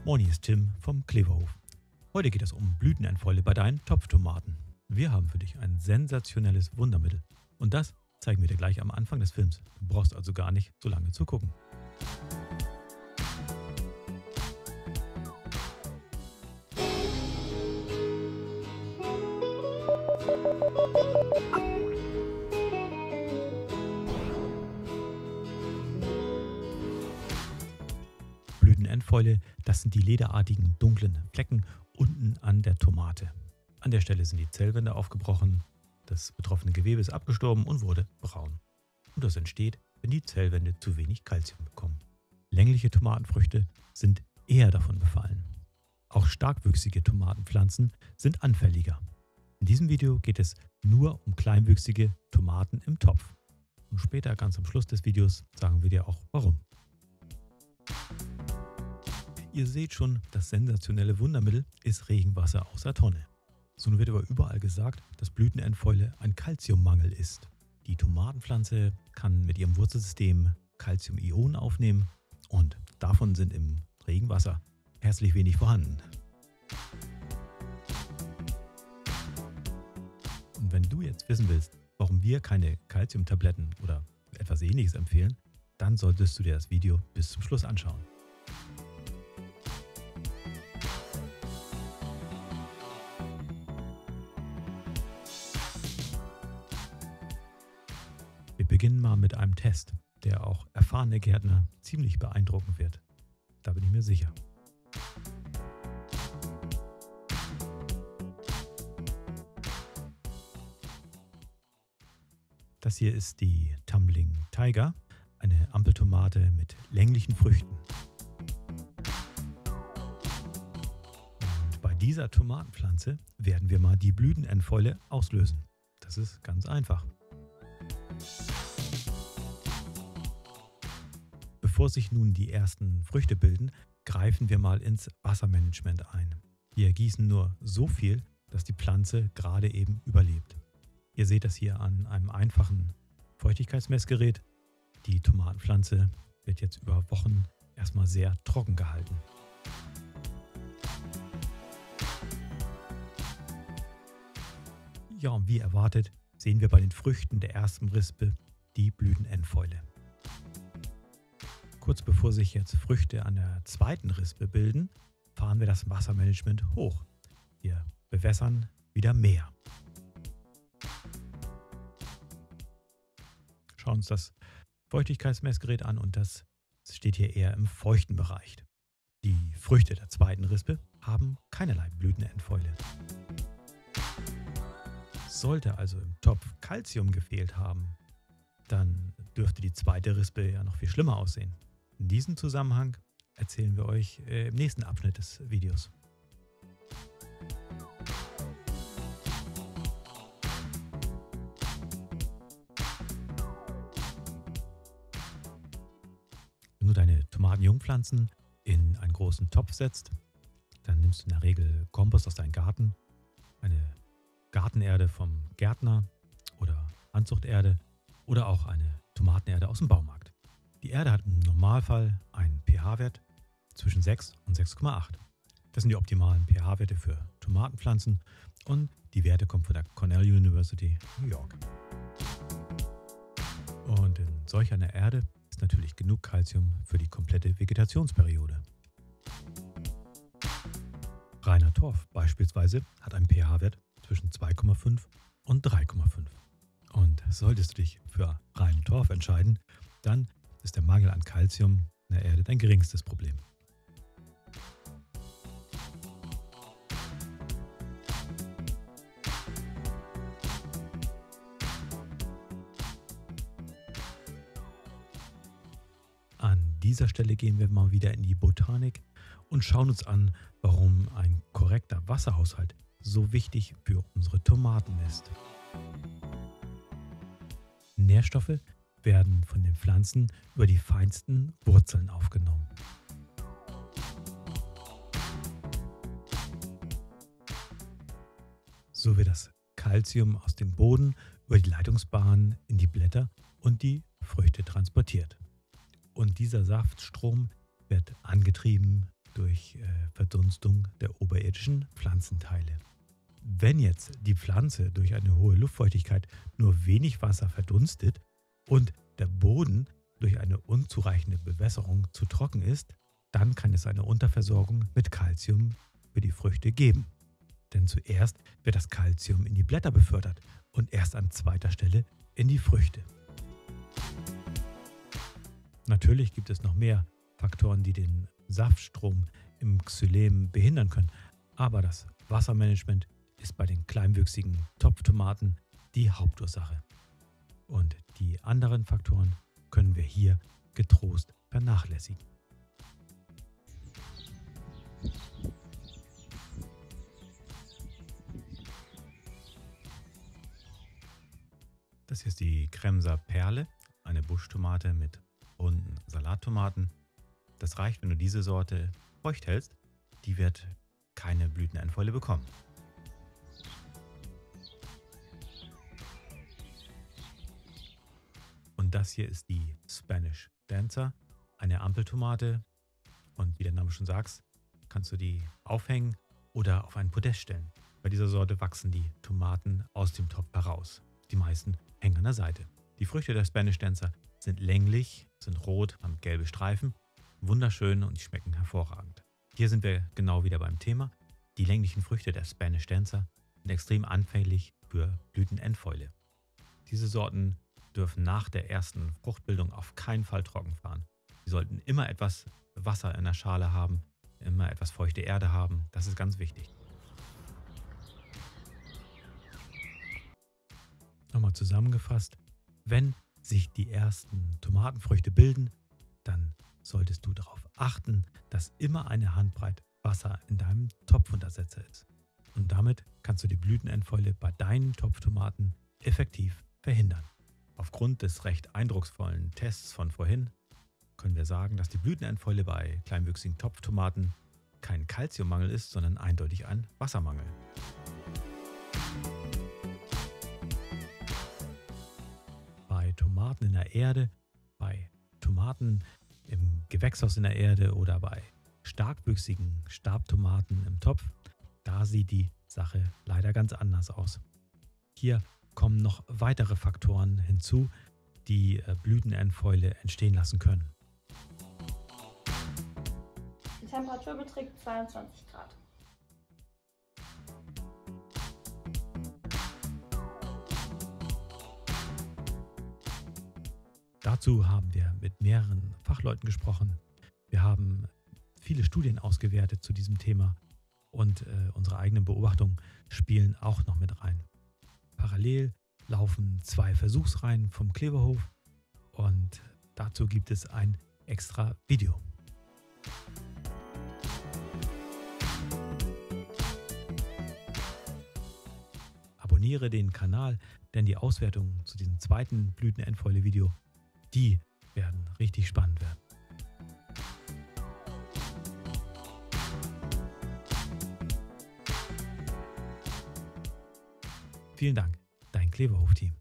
Moin, hier ist Tim vom Kleverhof. Heute geht es um Blütenendfäule bei deinen Topftomaten. Wir haben für dich ein sensationelles Wundermittel. Und das zeigen wir dir gleich am Anfang des Films. Du brauchst also gar nicht so lange zu gucken. Blütenendfäule, das sind die lederartigen dunklen Flecken unten an der Tomate. An der Stelle sind die Zellwände aufgebrochen, das betroffene Gewebe ist abgestorben und wurde braun. Und das entsteht, wenn die Zellwände zu wenig Kalzium bekommen. Längliche Tomatenfrüchte sind eher davon befallen. Auch starkwüchsige Tomatenpflanzen sind anfälliger. In diesem Video geht es nur um kleinwüchsige Tomaten im Topf. Und später, ganz am Schluss des Videos, sagen wir dir auch warum. Ihr seht schon, das sensationelle Wundermittel ist Regenwasser aus der Tonne. So nun wird aber überall gesagt, dass Blütenendfäule ein Calciummangel ist. Die Tomatenpflanze kann mit ihrem Wurzelsystem Calciumionen aufnehmen und davon sind im Regenwasser herzlich wenig vorhanden. Und wenn du jetzt wissen willst, warum wir keine Calciumtabletten oder etwas Ähnliches empfehlen, dann solltest du dir das Video bis zum Schluss anschauen. Wir beginnen mal mit einem Test, der auch erfahrene Gärtner ziemlich beeindrucken wird. Da bin ich mir sicher. Das hier ist die Tumbling Tiger, eine Ampeltomate mit länglichen Früchten. Und bei dieser Tomatenpflanze werden wir mal die Blütenendfäule auslösen. Das ist ganz einfach. Bevor sich nun die ersten Früchte bilden, greifen wir mal ins Wassermanagement ein. Wir gießen nur so viel, dass die Pflanze gerade eben überlebt. Ihr seht das hier an einem einfachen Feuchtigkeitsmessgerät. Die Tomatenpflanze wird jetzt über Wochen erstmal sehr trocken gehalten. Ja, und wie erwartet sehen wir bei den Früchten der ersten Rispe die Blütenendfäule. Kurz bevor sich jetzt Früchte an der zweiten Rispe bilden, fahren wir das Wassermanagement hoch. Wir bewässern wieder mehr. Schauen uns das Feuchtigkeitsmessgerät an und das steht hier eher im feuchten Bereich. Die Früchte der zweiten Rispe haben keinerlei Blütenendfäule. Sollte also im Topf Calcium gefehlt haben, dann dürfte die zweite Rispe ja noch viel schlimmer aussehen. In diesem Zusammenhang erzählen wir euch im nächsten Abschnitt des Videos. Wenn du deine Tomatenjungpflanzen in einen großen Topf setzt, dann nimmst du in der Regel Kompost aus deinem Garten, eine Gartenerde vom Gärtner oder Anzuchterde oder auch eine Tomatenerde aus dem Baumarkt. Die Erde hat im Normalfall einen pH-Wert zwischen 6 und 6,8. Das sind die optimalen pH-Werte für Tomatenpflanzen und die Werte kommen von der Cornell University New York. Und in solch einer Erde ist natürlich genug Calcium für die komplette Vegetationsperiode. Reiner Torf beispielsweise hat einen pH-Wert zwischen 2,5 und 3,5. Und solltest du dich für reinen Torf entscheiden, dann ist der Mangel an Calcium in der Erde dein geringstes Problem. An dieser Stelle gehen wir mal wieder in die Botanik und schauen uns an, warum ein korrekter Wasserhaushalt so wichtig für unsere Tomaten ist. Nährstoffe werden von den Pflanzen über die feinsten Wurzeln aufgenommen. So wird das Calcium aus dem Boden über die Leitungsbahn in die Blätter und die Früchte transportiert. Und dieser Saftstrom wird angetrieben durch Verdunstung der oberirdischen Pflanzenteile. Wenn jetzt die Pflanze durch eine hohe Luftfeuchtigkeit nur wenig Wasser verdunstet und der Boden durch eine unzureichende Bewässerung zu trocken ist, dann kann es eine Unterversorgung mit Calcium für die Früchte geben. Denn zuerst wird das Calcium in die Blätter befördert und erst an zweiter Stelle in die Früchte. Natürlich gibt es noch mehr Faktoren, die den Saftstrom im Xylem behindern können, aber das Wassermanagement ist bei den kleinwüchsigen Topftomaten die Hauptursache. Und die anderen Faktoren können wir hier getrost vernachlässigen. Das hier ist die Kremser Perle, eine Buschtomate mit runden Salattomaten. Das reicht, wenn du diese Sorte feucht hältst. Die wird keine Blütenendfäule bekommen. Und das hier ist die Spanish Dancer, eine Ampeltomate. Und wie der Name schon sagt, kannst du die aufhängen oder auf ein Podest stellen. Bei dieser Sorte wachsen die Tomaten aus dem Topf heraus. Die meisten hängen an der Seite. Die Früchte der Spanish Dancer sind länglich, sind rot, haben gelbe Streifen, wunderschön und die schmecken hervorragend. Hier sind wir genau wieder beim Thema. Die länglichen Früchte der Spanish Dancer sind extrem anfällig für Blütenendfäule. Diese Sorten dürfen nach der ersten Fruchtbildung auf keinen Fall trocken fahren. Sie sollten immer etwas Wasser in der Schale haben, immer etwas feuchte Erde haben. Das ist ganz wichtig. Nochmal zusammengefasst, wenn sich die ersten Tomatenfrüchte bilden, dann solltest du darauf achten, dass immer eine Handbreit Wasser in deinem Topfuntersetzer ist. Und damit kannst du die Blütenendfäule bei deinen Topftomaten effektiv verhindern. Aufgrund des recht eindrucksvollen Tests von vorhin können wir sagen, dass die Blütenendfäule bei kleinwüchsigen Topftomaten kein Calciummangel ist, sondern eindeutig ein Wassermangel. Bei Tomaten in der Erde, bei Tomaten im Gewächshaus in der Erde oder bei starkwüchsigen Stabtomaten im Topf, da sieht die Sache leider ganz anders aus. Hier kommen noch weitere Faktoren hinzu, die Blütenendfäule entstehen lassen können. Die Temperatur beträgt 22 Grad. Dazu haben wir mit mehreren Fachleuten gesprochen. Wir haben viele Studien ausgewertet zu diesem Thema und unsere eigenen Beobachtungen spielen auch noch mit rein. Parallel laufen 2 Versuchsreihen vom Kleverhof und dazu gibt es ein extra Video. Abonniere den Kanal, denn die Auswertungen zu diesem zweiten Blütenendfäule-Video, die werden richtig spannend werden. Vielen Dank, dein Kleverhof-Team.